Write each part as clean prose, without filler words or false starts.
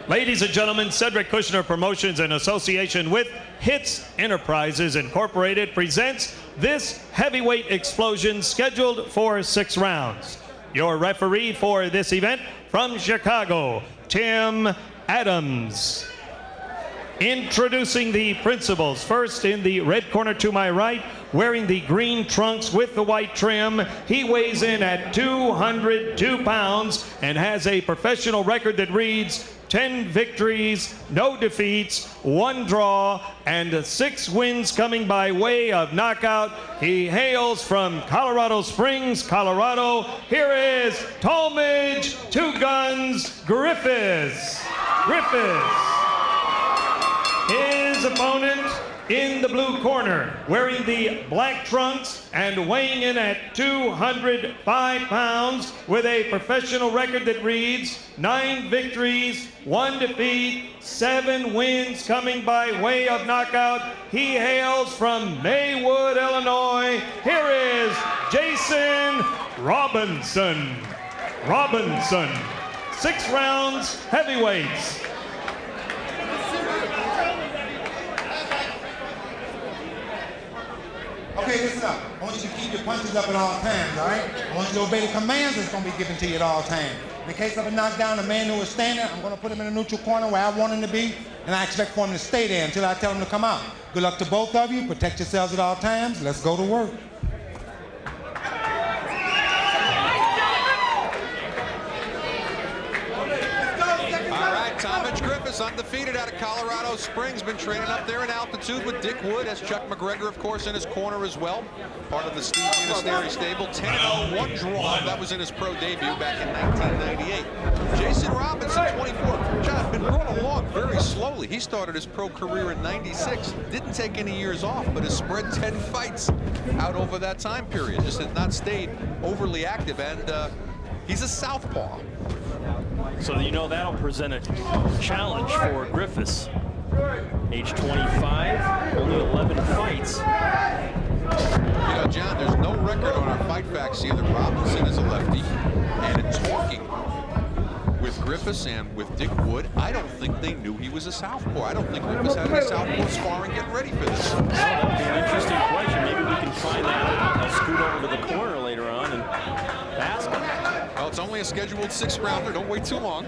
Ladies and gentlemen, Cedric Kushner Promotions in association with Hits Enterprises Incorporated presents this heavyweight explosion scheduled for 6 rounds. Your referee for this event from Chicago, Tim Adams. Introducing the principals. First, in the red corner to my right, wearing the green trunks with the white trim, he weighs in at 202 pounds and has a professional record that reads 10 victories, no defeats, 1 draw, and 6 wins coming by way of knockout. He hails from Colorado Springs, Colorado. Here is Talmadge, 2 Guns, Griffis. His opponent in the blue corner, wearing the black trunks and weighing in at 205 pounds with a professional record that reads 9 victories, 1 defeat, 7 wins coming by way of knockout. He hails from Maywood, Illinois. Here is Jason Robinson. 6 rounds, heavyweights. Okay, listen up. I want you to keep your punches up at all times, all right? I want you to obey the commands that's going to be given to you at all times. In case of a knockdown, a man who is standing, I'm going to put him in a neutral corner where I want him to be, and I expect for him to stay there until I tell him to come out. Good luck to both of you. Protect yourselves at all times. Let's go to work. Talmadge Griffis, undefeated out of Colorado Springs, been training up there in altitude with Dick Wood, has Chuck McGregor, of course, in his corner as well. Part of the Steve Unisteri stable. 10-0, 1 draw. That was in his pro debut back in 1998. Jason Robinson, 24. John, been brought along very slowly. He started his pro career in 96. Didn't take any years off, but has spread 10 fights out over that time period. Just has not stayed overly active, and he's a southpaw. So you know that'll present a challenge for Griffis. Age 25, only 11 fights. You know, John, there's no record on our fight facts here that Robinson is a lefty. And in talking with Griffis and with Dick Wood, I don't think they knew he was a southpaw. I don't think Griffis had any southpaw sparring getting ready for this. Well, that would be an interesting question. Maybe we can find that out. I'll scoot over to the corner later on and ask him. Well, it's only a scheduled 6-rounder. Don't wait too long.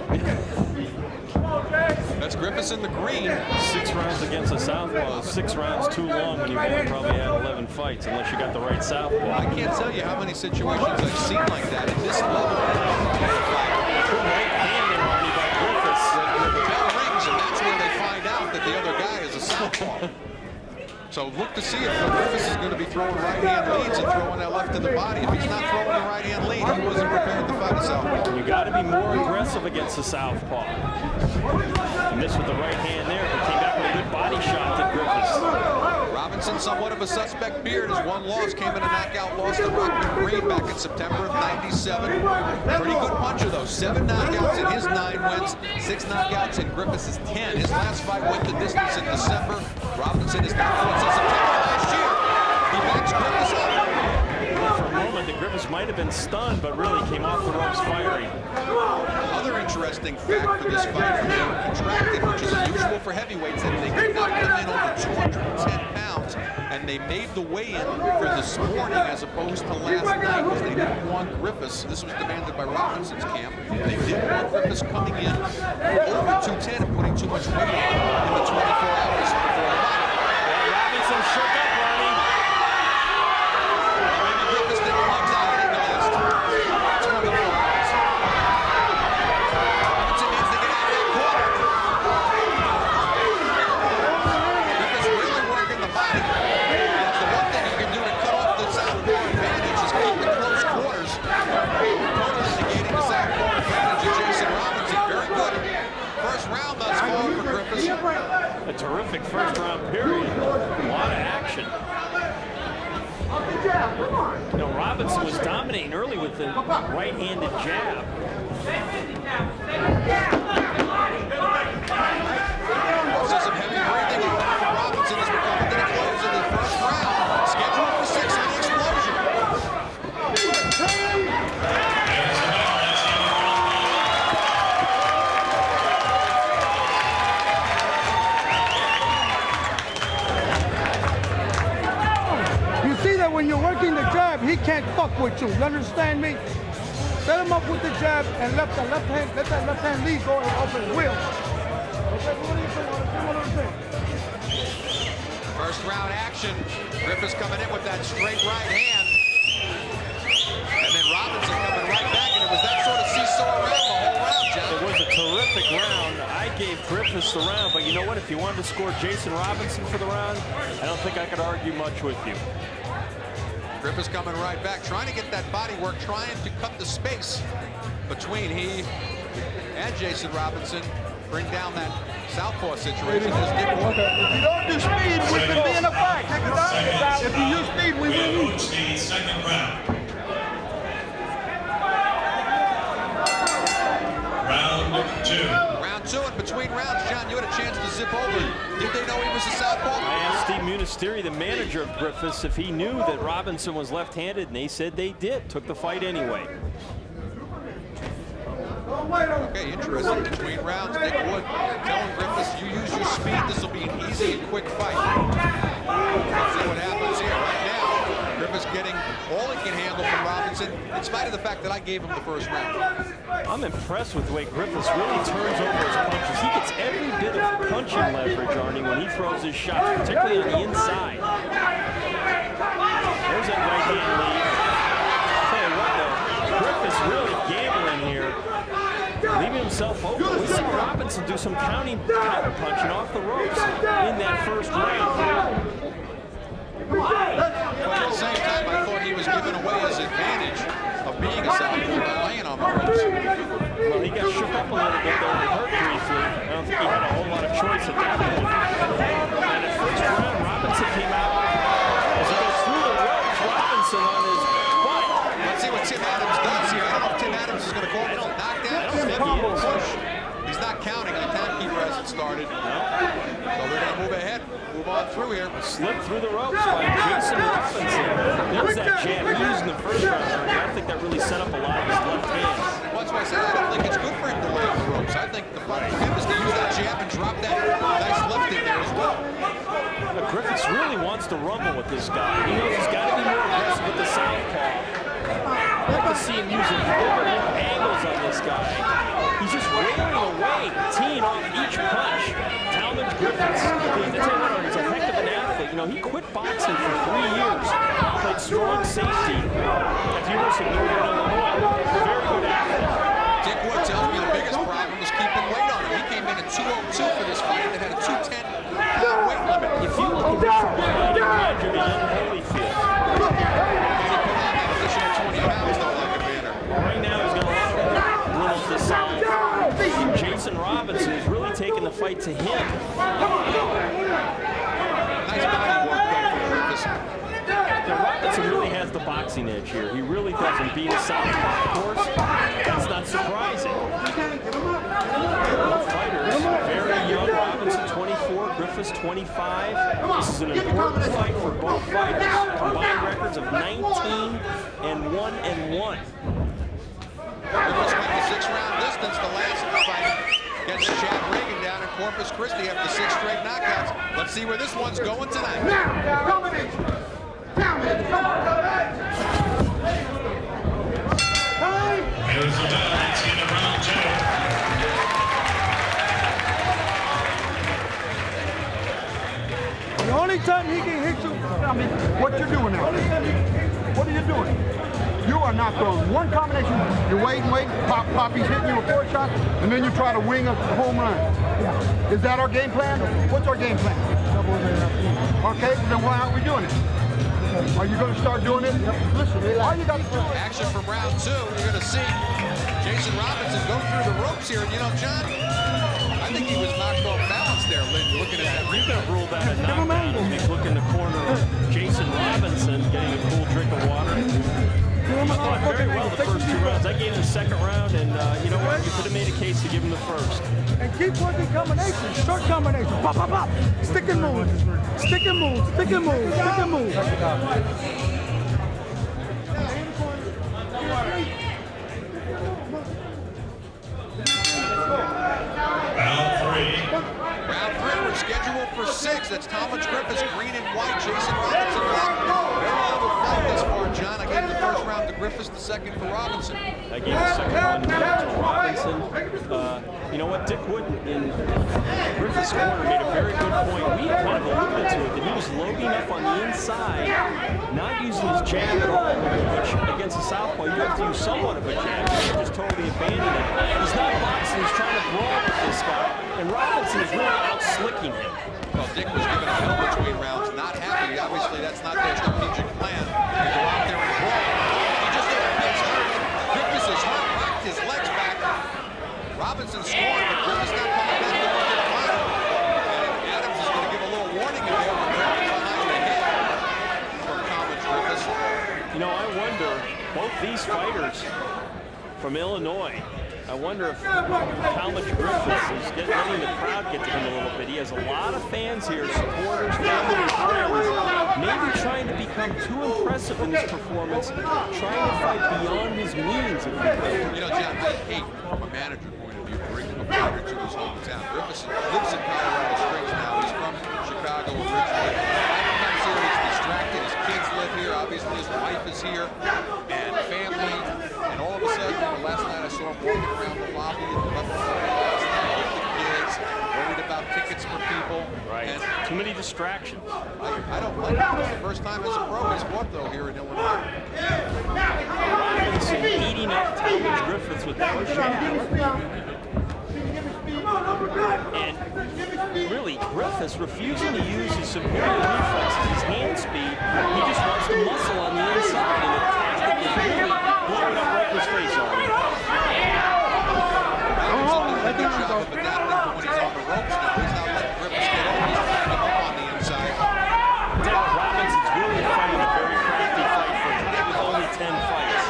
That's Griffis in the green. 6 rounds against a southpaw. 6 rounds too long when you've only probably had 11 fights, unless you got the right southpaw. I can't tell you how many situations I've seen like that at this level. Right-handed on me by Griffis. The bell rings, and that's when they find out that the other guy is a southpaw. So look to see if Griffis is going to be throwing right-hand leads and throwing that left to the body. If he's not throwing the right-hand lead, he wasn't prepared to fight a southpaw. You got to be more aggressive against the southpaw. He missed with the right hand there, but came back with a good body shot to Griffis. Robinson, somewhat of a suspect beard. His 1 loss came in a knockout loss to Rockman Green back in September of '97. Pretty good puncher, though. 7 knockouts in his 9 wins, 6 knockouts in Griffis' 10. His last fight went the distance in December. Robinson has not fought since September last year. He backs Griffis up. For a moment, the Griffis might have been stunned, but really came off the ropes firing. Other interesting fact for this fight, they contracted, which is unusual for heavyweights, that they could not come in over 210 pounds, and they made the weigh-in for this morning as opposed to last night because they didn't want Griffis. This was demanded by Robinson's camp. They didn't want Griffis coming in over 210 and putting too much weight on in the 24 hours before the fight. Robinson shook up, Ronnie. Maybe Griffis didn't like that in the last 24 hours. Robinson needs to get out of that corner. Griffis really working the body. That's the one thing you can do to cut off the southpaw advantage is keep the close quarters. Totally negating the southpaw advantage of Jason Robinson. Very good. First round thus far for Griffis. A terrific first round period. A lot of action. You know, Robinson was dominating early with the right-handed jab. Also some heavy breathing from Robinson as we're coming to the close of the first round. Scheduled for 6 on the explosion. with you. You understand me? Set him up with the jab and let that left hand lead go and open his wheel. Okay, what do you think? What do you think? First round action. Griffis coming in with that straight right hand. And then Robinson coming right back, and it was that sort of seesaw around the whole round, Jeff. It was a terrific round. I gave Griffis the round, but you know what? If you wanted to score Jason Robinson for the round, I don't think I could argue much with you. Griffis coming right back, trying to get that body work, trying to cut the space between he and Jason Robinson, bring down that southpaw situation. If you don't do speed, we can be in a fight. If you use speed, we will lose. The second round. Round 2. Round 2, and between rounds, John, you had a chance to zip over. Did they know he was a southpaw? I asked Steve Munisteri, the manager of Griffis, if he knew that Robinson was left-handed, and they said they did. Took the fight anyway. Okay, interesting. Between rounds, Dick Wood telling Griffis, you use your speed. This will be an easy and quick fight. Let's see what happens here. Right now, Griffis getting all he can handle from Robinson, in spite of the fact that I gave him the first round. I'm impressed with the way Griffis really turns over his punches. He gets every bit of punching leverage, Arnie, when he throws his shots, particularly on the inside. There's that right hand lead. Tell you what, though, Griffis really gambling here, leaving himself open. We saw Robinson do some counter punching off the ropes in that first round. But at the same time, I thought he was giving away his advantage of being a southpaw by laying on the ropes. Well, he got shook up a little bit there and hurt briefly. I don't think he had a whole lot of choice at that point. And at first round, Robinson came out as he goes through the ropes. Robinson on his butt. Let's see what Tim Adams does here. I don't know if Tim Adams is going to call it a knockdown. I don't think he is. Push. He's not counting. The timekeeper hasn't started. So they're going to move ahead. Move on through here. Slipped through the ropes by Jason Robinson. There's that jab he used in the first round. I think that really set up a lot of his left hands. Well, that's why I said I don't think it's good for him to lay on the ropes. I think the fun for him is to use that jab and drop that nice left in there as well. Griffis really wants to rumble with this guy. He knows he's got to be more aggressive with the southpaw. I'd like to see him using different angles on this guy. He's just wailing away, teeing off each punch. Talmadge Griffis, he's a heck of an athlete. You know, he quit boxing for 3 years, played strong safety at the University of Northern Illinois. Very good athlete. Dick Wood tells me the biggest problem was keeping weight on him. He came in at 202 for this fight and had a 210-pound weight limit. If you look at this from behind, it reminds you of young Holyfield. He put on that additional 20 pounds, though, like a banner. Right now, he's got a lot of little to solve. Jason Robinson is really taking the fight to him. Nice body work, though, from Griffis. Now, Robinson really has the boxing edge here. He really does. And being a southpaw, of course, that's not surprising. Both fighters, very young. Robinson, 24, Griffis, 25. This is an important fight for both fighters. Combined records of 19-1-1. Griffis went the 6-round distance the last fight against Chad Reagan down in Corpus Christi after 6 straight knockouts. Let's see where this one's going tonight. Here's the bell. It's in round 2. The only time he can hit you, I mean, what you're doing now? What are you doing? You are not throwing one combination. You're waiting, pop, he's hitting you with 4 shots, and then you try to wing a home run. Is that our game plan? What's our game plan? Okay, then why aren't we doing it? Are you going to start doing it? Listen, all you got to do is... Action from round 2. You're going to see Jason Robinson go through the ropes here. And you know, John, I think he was knocked off balance there, Lynn, looking at that. You could have ruled that a knockdown as we look in the corner of Jason Robinson getting a cool drink of water. He fought very well the first 2 rounds. I gave him the 2nd round, and you know what? You could have made a case to give him the first. And keep working combinations, short combinations. Pop, pop, pop. Stick and move. Stick and move. Stick and move. Stick and move. Round 3, we're scheduled for 6. That's Talmadge Griffis, green and white. Jason Robinson black. Very little fight this far, John. I gave the first round to Griffis, the second for Robinson. I gave the second one to Robinson. You know what? Dick Wood in Griffis' corner made a very good point. We kind of alluded to it, that he was loading up on the inside, not using his jab at all, which against a southpaw, you have to use somewhat of a jab. He just totally abandoned it. He's not boxing, he's trying to brawl with this guy, and Robinson is really out-slicking him. Well, Dick was given a pill between rounds, not happy. Obviously, that's not their strategic plan. They go out there and brawl. He just gets hurt. Griffis is hurt, cracked his legs back. Robinson scored, but Griffis not coming back to look at the line. And Adams is going to give a little warning if they overgrab behind the head from Talmadge Griffis. You know, I wonder, both these fighters from Illinois, I wonder if Talmadge Griffis is letting the crowd get to him a little bit. He has a lot of fans here, supporters, family, and friends. Maybe trying to become too impressive in this performance, trying to fight beyond his means. If You know, John, I hate, from a manager point of view, bringing a fighter to his hometown. Griffis lives in Colorado Springs now. He's from Chicago originally. Comes here, he's distracted. His kids live here. Obviously, his wife is here, and family. And all of a sudden, last night I saw him walking around the lobby at the left last night with the kids, worried about tickets for people. Right. And too many distractions. I don't like it. It's the first time as a pro he's fought, though, here in Illinois. Robinson eating up Talmadge Griffis with that jab. And really, Griffis refusing to use his superior reflexes, his hand speed. He just wants to muscle on the inside, and the tactic is really blowing up right in his face already. Robinson's done a good job of adapting to when he's on the ropes now. He's not letting Griffis get over. He's trying to get up on the inside. Robinson's really fighting a very crafty fight for him with only 10 fights.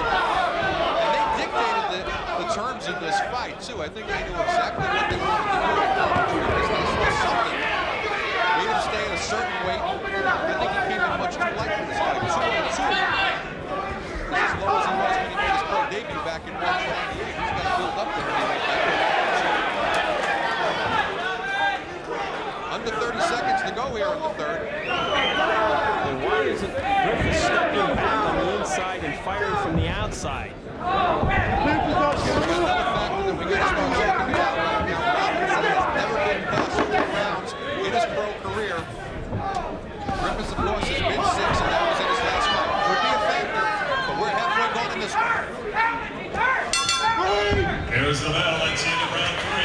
And they dictated the terms in this fight, too. I think they knew exactly what they wanted to do. Because they saw something. Made him stay at a certain weight. I think he came in much too light for this fight. 202. As low as he was when he made his pro debut back in 128. He's got to build up to heavyweight back there. Under 30 seconds to go here in the third. And why isn't Griffis stepping back on the inside and firing from the outside? Another factor that we got to start talking about right now. Robinson has never been past 4 rounds in his pro career. Griffis, of course, has been 6, and that was in his last fight. Could be a factor, but we're halfway gone in this one. Here's the bell. That's the end of round 3.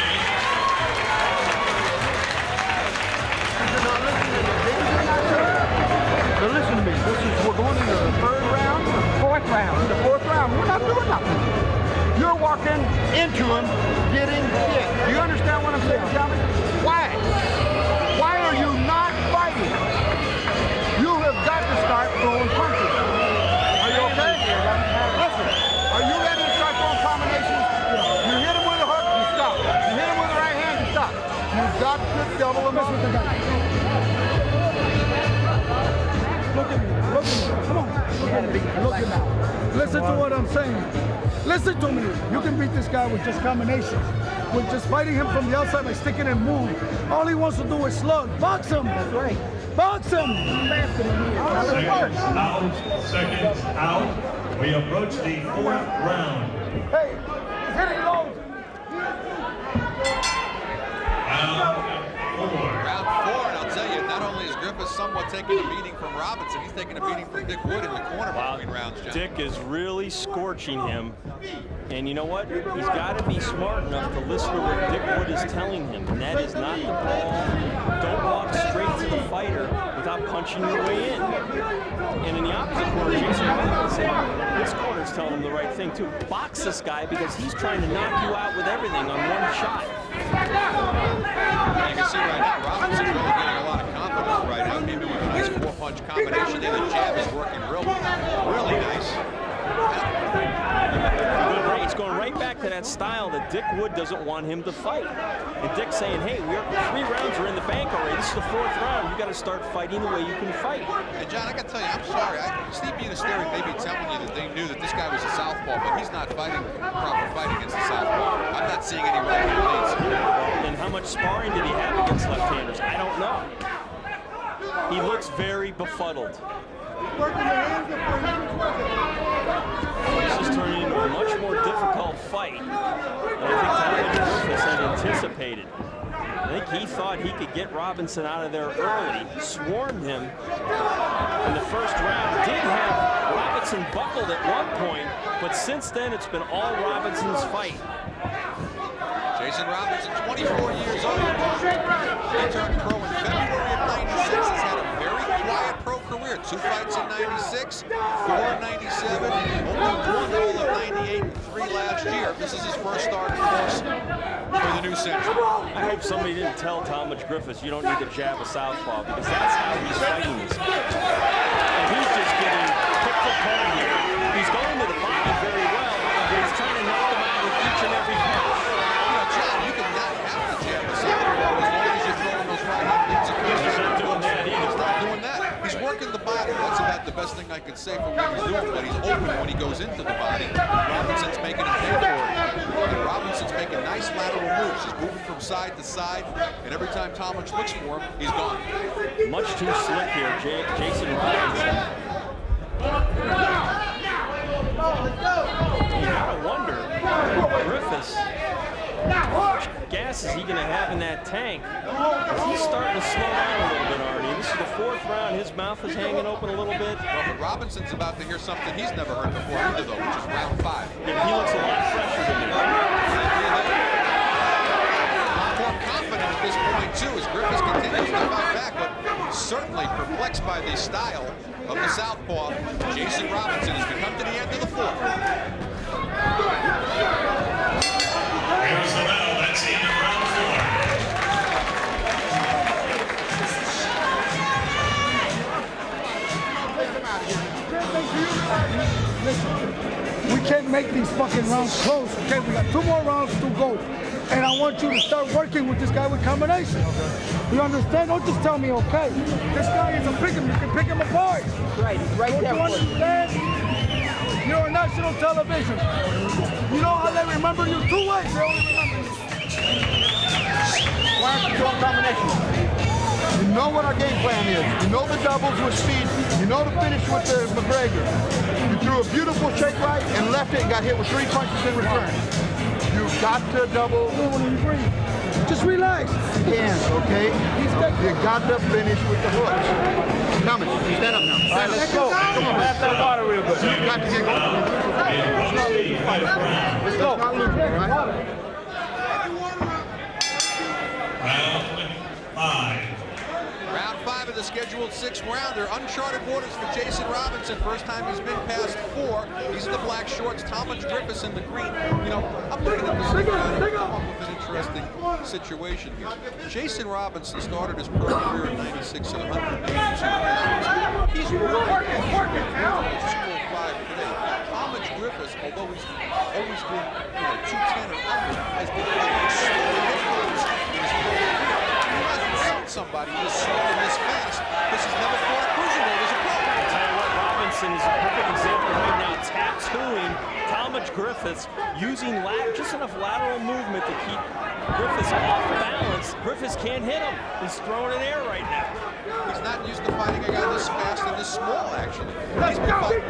So listen to me. We're going into the third round, fourth round. The fourth round, we're not doing nothing. You're walking into him, getting hit. Do you understand what I'm saying, Tommy? Why? Why are you not fighting? You have got to start throwing punches. Are you okay? Listen, are you ready to start throwing combinations? You hit him with a hook, you stop. You hit him with the right hand, you stop. You've got to double him up with the guy. Look at me. Look at me. Come on. Look at me. Listen to what I'm saying. Listen to me. You can beat this guy with just combinations. With just fighting him from the outside by sticking and move. All he wants to do is slug. Box him. That's right. Box him. Seconds out. We approach the 4th round. Hey, he's hitting low. Round 4, and I'll tell you, not only is Griffis somewhat taking a beating from Robinson, he's taking a beating from Dick Wood in the corner between rounds, John. Dick is really scorching him. And you know what? He's got to be smart enough to listen to what Dick Wood is telling him, and that is not the ball. Don't walk straight to the fighter without punching your way in. And in the opposite corner, Jason Robinson, this corner is telling him the right thing too. Box this guy because he's trying to knock you out with everything on one shot. You can see right now, Robinson's really getting a lot of confidence right now. Maybe with a nice 4-punch combination there. The jab is working really nice. It's going right back to that style that Dick Wood doesn't want him to fight. And Dick's saying, hey, we're 3 rounds are in the bank already. This is the 4th round. You got to start fighting the way you can fight. And John, I got to tell you, I'm sorry. Steve Bunisteri may be telling you that they knew that this guy was a southpaw, but he's not fighting proper fight against the southpaw. I'm not seeing any right-hand leads. And how much sparring did he have against left-handers? I don't know. He looks very befuddled. Working the hands before he was working. fight. And I think Talmadge Griffis had anticipated. I think he thought he could get Robinson out of there early, swarmed him in the first round. Did have Robinson buckled at one point, but since then it's been all Robinson's fight. Jason Robinson, 24 years old. He turned pro in February of '96. He's had a very quiet pro career. 2 fights in '96, 4 in '97, only 1 all of '98 and 3 last year. This is his first start, of course, for the new century. I hope somebody didn't tell Talmadge Griffis you don't need to jab a southpaw, because that's how he's fighting this guy. And he's just getting picked apart here. He's going to the body very well, but he's trying to knock him out with each and every punch. John, you can not have to jab a southpaw as long as you're throwing those right-hand kicks across. He's not doing that either. He's not doing that. He's working the body. That's about the best thing I could say for what he's doing, but he's open when he goes into the body. Robinson's making him pay for it. And Robinson's making nice lateral moves. He's moving from side to side, and every time Talmadge looks for him, he's gone. Much too slick here, Jason Robinson. You gotta wonder, Griffis, how much gas is he gonna have in that tank? He's starting to slow down a little bit, Arnie. This is the 4th round. His mouth is hanging open a little bit. Well, but Robinson's about to hear something he's never heard before either, though, which is round 5. Yeah, he looks a lot fresher than me. More confident at this point, too, as Griffis continues to fight back, but certainly perplexed by the style of the southpaw, Jason Robinson, as we come to the end of the 4th. Here's the bell. That's the end of round 4. Listen, we can't make these fucking rounds close, okay? We got 2 more rounds to go. And I want you to start working with this guy with combination. You understand? Don't just tell me, okay. This guy is a pick 'em. You can pick him apart. Right, right there. Don't you understand? You're on national television. You know how they remember you 2 ways. They only remember you. Why aren't you doing combinations? You know what our game plan is. You know the doubles with speed. You know the finish with the McGregor. You threw a beautiful shake right and left it and got hit with 3 punches in return. You've got to double. Just relax. Hands, okay? You got to finish with the hooks. Coming. Stand up now. All right, let's go. Come on, pass that water real good. You got to get going. Let's not lose the fight. Let's go. Let's not lose it, all right? Round 5. Round 5 of the scheduled 6-rounder. Uncharted waters for Jason Robinson. First time he's been past 4. He's in the black shorts. Talmadge Griffis in the green. You know, I'm looking at this and come up with an interesting situation here. Jason Robinson started his pro career in '96 at 182 pounds. He's working 205 today. Talmadge Griffis, although he's always been 210 or under, has been slowly influenced in his pro career. Somebody this slow and this fast. This has never fought a cruiserweight as a pro. I'll tell you what, Robinson is a perfect example right now, tattooing Talmadge Griffis, using just enough lateral movement to keep Griffis off balance. Griffis can't hit him. He's throwing in air right now. He's not used to fighting a guy this fast and this small, actually. He's been fighting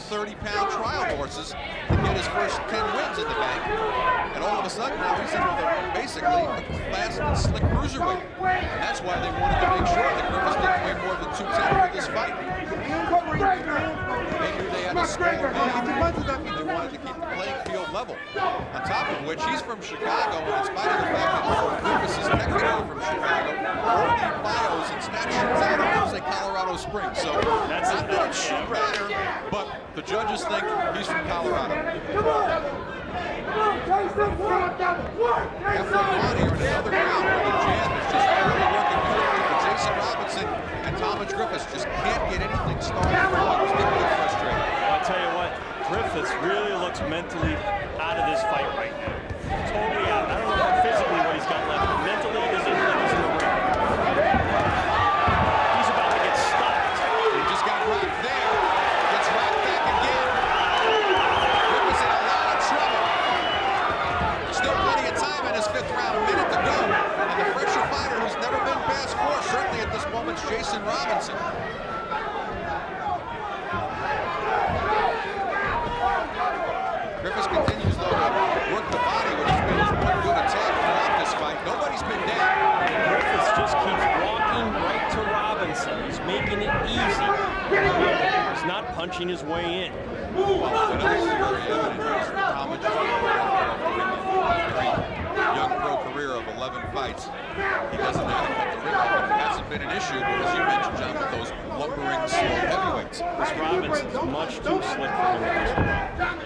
230-pound trial horses to get his first 10 wins in the bank. And all of a sudden now he's in basically a fast and slick cruiserweight. And that's why they wanted to make sure that Griffis didn't weigh more than 210 for this fight. They knew they had a small lead, and they wanted to keep the playing field level. On top of which, he's from Chicago, and in spite of the fact that Griffis is technically from Chicago, all the bios and stat sheets out of him say Colorado Springs. So that's not that it should matter, but the judges think he's from Colorado. After one here in another round, the jab is just really working beautifully for Jason Robinson, and Talmadge Griffis just can't get anything started. He's getting a little frustrated. I'll tell you what, Griffis really looks mentally out of this fight right now. Totally out. I don't know about physically what he's got left, but mentally he doesn't look like he's in the ring. He's about to get stopped. He just got rocked there. Gets rocked back again. Griffis in a lot of trouble. Still plenty of time in his 5th round, a minute to go. And the fresher fighter who's never been past 4, certainly at this moment, is Jason Robinson. Griffis punching his way in. Talmadge young pro career of 11 fights. He doesn't have to cut the ring off, and it hasn't been an issue, as you mentioned, John, with those lumbering slow heavyweights. This Robinson's much too slick for him at this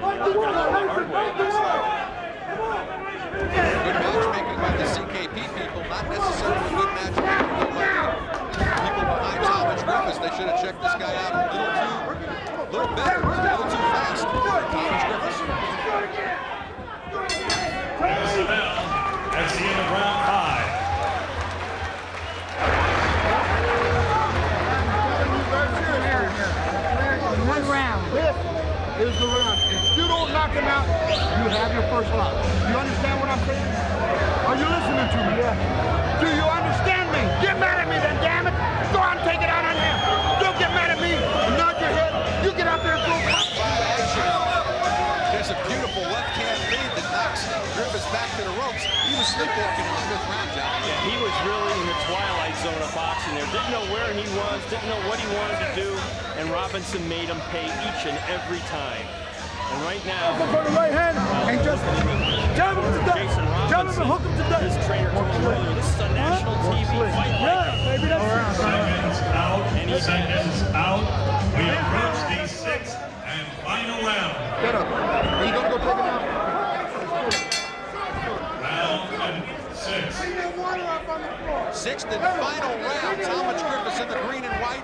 point. He's got to learn the hard way, it looks like. Good matchmaking by the CKP people, not necessarily good matchmaking by the people behind Talmadge Griffis. They should have checked this guy out a little better, a little too fast. Talmadge Griffis. There's the bell. That's the end of round 5. One round. This is the round. If you don't knock him out, you have your first loss. You understand what I'm saying? Are you listening to me? Yeah. Do you understand me? Get mad at me then, damn it. Go out and take it out on him. Don't get mad at me. Nod your head. You get out there and go. There's a beautiful left-hand lead that knocks Griffis back to the ropes. He was sleepwalking in the 5th round, John. Yeah, he was really in the twilight zone of boxing there. Didn't know where he was, didn't know what he wanted to do, and Robinson made him pay each and every time. And right now, For the right hand and just jab him to death. Jason Jab him Robinson, and hook him to death. his trainer told him earlier, this is a national TV fight. Yeah, baby, that's Seconds out. And he- Seconds out. We approach the 6th and final round. Get up. Are you going to go take him out? Round 6. 6th and final round. Talmadge Griffis in the green and white.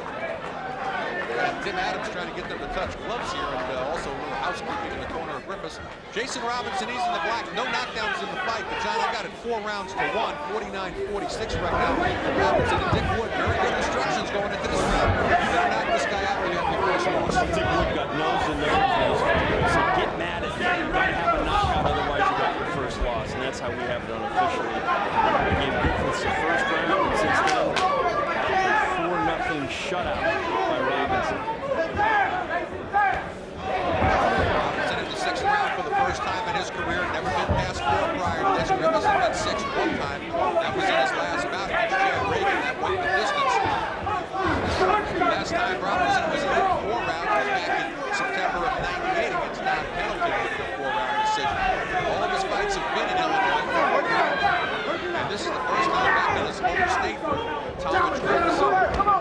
And Tim Adams trying to get them to touch gloves here, and also a little housekeeping in the corner of Griffis. Jason Robinson, he's in the black. No knockdowns in the fight, but John, I got it 4 rounds to 1, 49-46 right now. Robinson and Dick Wood, very good instructions going into this round. You better knock this guy out or you have your first loss. Dick Wood got nose to nose in his fight. He said, get mad at me. You got to have a knockout, otherwise you got your first loss. And that's how we have it unofficially. We gave Griffis the first round, and since then, a 4-0 shutout by Robinson. Robinson in the 6th round for the first time in his career. Never been past 4 prior to this. Griffis had been 6 one time. That was in his last bout against Chad Reagan. That went the distance. Last time Robinson was in 4 rounds was back in September of '98 against Don Pendleton with a 4-round decision. All of his fights have been in Illinois. And this is the first time back in his home state for Talmadge Griffis.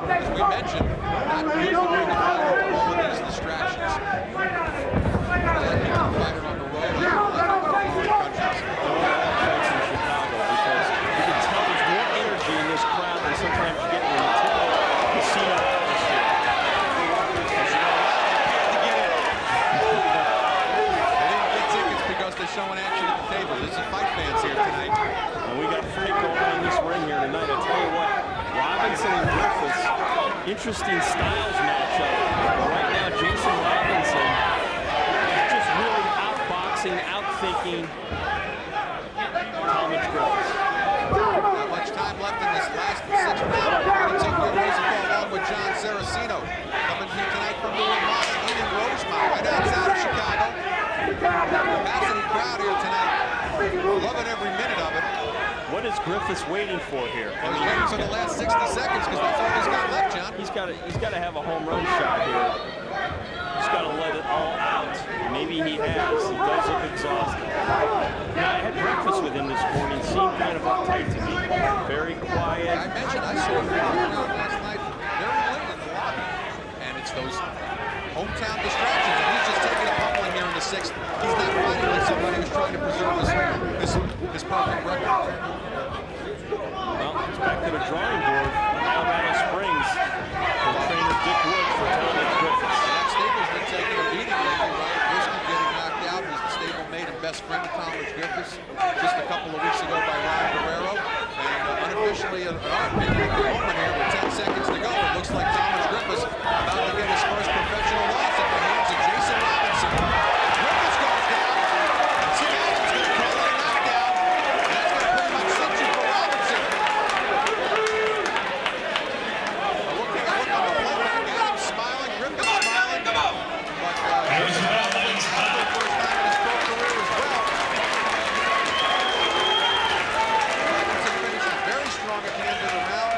As we mentioned, not good going to follow all of these distractions. Fighter on the road. Fights in Chicago, because you can tell there's more energy in this crowd than sometimes you get in the typical casino atmosphere. They didn't get tickets because they're showing action at the table. There's some fight fans here tonight. And we got a fight going on in this ring here tonight. I tell you what, Robinson and Griffis, interesting styles matchup. But right now, Jason Robinson is just really outboxing, outthinking Talmadge Griffis. Not much time left in this last 6th round. We're going to take your music along with John Saraceno. Coming to you tonight from New Orleans in Rosemont, right outside of Chicago. Capacity crowd here tonight. Loving every minute of it. What is Griffis waiting for here? Well, he's waiting for the last 60 seconds because that's all he's got left, John. He's got to have a home run shot here. He's got to let it all out. Maybe he has. He does look exhausted. Now, I had breakfast with him this morning. Seemed kind of uptight to me. Very quiet. I mentioned I saw him last night very late in the lobby. And it's those hometown distractions. And he's just taking a pumpling here in the 6th. He's not fighting like somebody who's trying to preserve his perfect record. Well, it's back to the drawing board. Colorado Springs. And trainer Dick Wood for Talmadge Griffis. That stable's been taking a beating lately. Ryan Briscoe getting knocked out. He's the stablemate and best friend of Talmadge Griffis just a couple of weeks ago by Ryan Guerrero. And unofficially, in our opinion, at the moment here with 10 seconds to go, it looks like Talmadge Griffis about to get his first professional loss at the hands of Jason Robinson. Griffis goes down. Tim Adams going to call it a knockdown. And that's going to pretty much cinch it for Robinson. Looking on the plate, Adams smiling, Griffis smiling. But There's the bell. That is for the first time in his pro career as well. Robinson finishes very strong at the end of the round.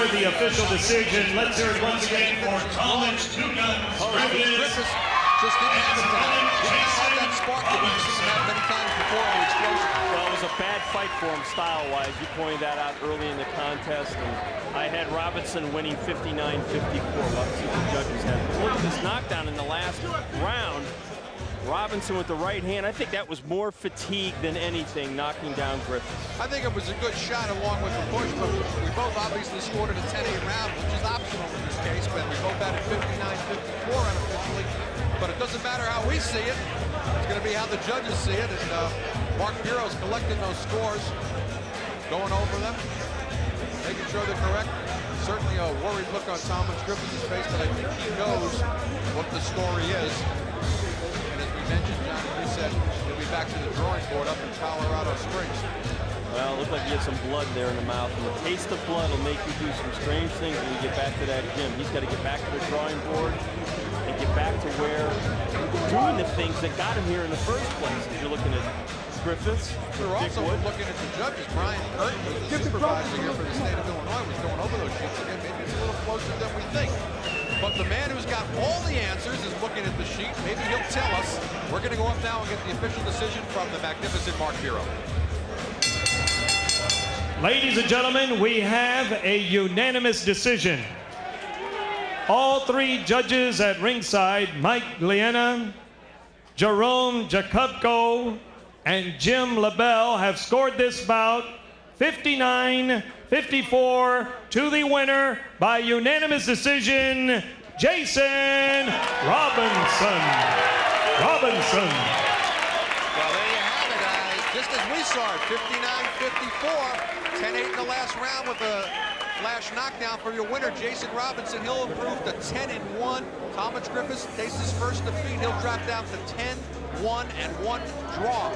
the official decision. Let's hear it once again for Talmadge, 2 guns, Griffis just didn't have it tonight. Didn't have that spark that we've seen that many times before in the explosion. Well, it was a bad fight for him style-wise. You pointed that out early in the contest, and I had Robinson winning 59-54. Let's see what the judges had. Look at this knockdown in the last round. Robinson with the right hand. I think that was more fatigue than anything, knocking down Griffis. I think it was a good shot along with the push, but we both obviously scored it a 10-8 round, which is optional in this case, but we both had it 59-54 unofficially. But it doesn't matter how we see it. It's going to be how the judges see it, and Mark Bureau's collecting those scores, going over them, making sure they're correct. Certainly a worried look on Talmadge Griffis' face, but I think he knows what the story is. Mentioned, Johnny, you said he'll be back to the drawing board up in Colorado Springs. Well, it looked like he had some blood there in the mouth, and the taste of blood will make you do some strange things when you get back to that gym. He's got to get back to the drawing board and get back to where doing the things that got him here in the first place. If you're looking at Griffis, we're also looking at the judges. Brian Curtin, who's the supervisor here for the state of Illinois, was going over those sheets again. Maybe it's a little closer than we think. But the man who's got all the answers is looking at the sheet. Maybe he'll tell us. We're going to go up now and get the official decision from the magnificent Mark Bureau. Ladies and gentlemen, we have a unanimous decision. All 3 judges at ringside, Mike Liena, Jerome Jakubko, and Jim LaBelle, have scored this bout 59-54 to the winner by unanimous decision, Jason Robinson. Well, there you have it, guys. Just as we saw it, 59-54, 10-8 in the last round with a flash knockdown for your winner, Jason Robinson. He'll improve to 10-1. Talmadge Griffis takes his first defeat. He'll drop down to 10-1 and 1 draw.